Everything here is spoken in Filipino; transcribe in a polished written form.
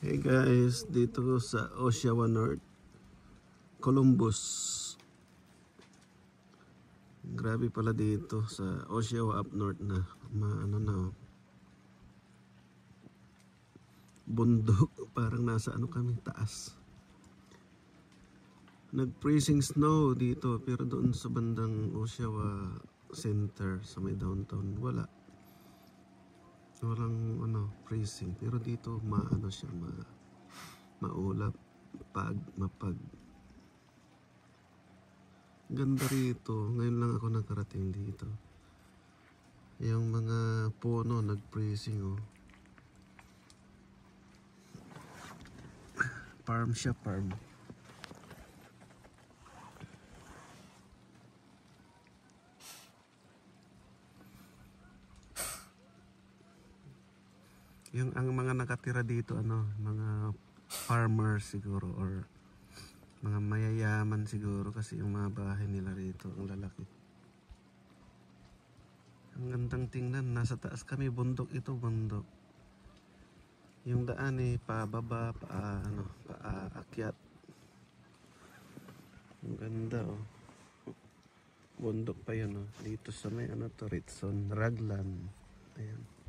Hey guys, dito sa Oshawa North, Columbus. Grabe pala dito sa Oshawa up north na. Bundok. Parang nasa kami, taas. Nag-freezing snow dito, pero doon sa bandang Oshawa Center, sa may downtown, walang freezing. Pero dito siya, maulap, mapag. Ganda rito. Ngayon lang ako nakarating dito. Yung mga puno nag-freezing oh. Farm siya, farm. Ang mga nakatira dito mga farmers siguro or mga mayayaman siguro kasi yung mga bahay nila rito ang lalaki. Ang gandang tingnan, nasa taas kami, bundok ito, bundok. Yung daan pababa, paakyat. Ang ganda oh. Bundok pa yun oh. Dito sa may Ritson, Raglan. Ayan.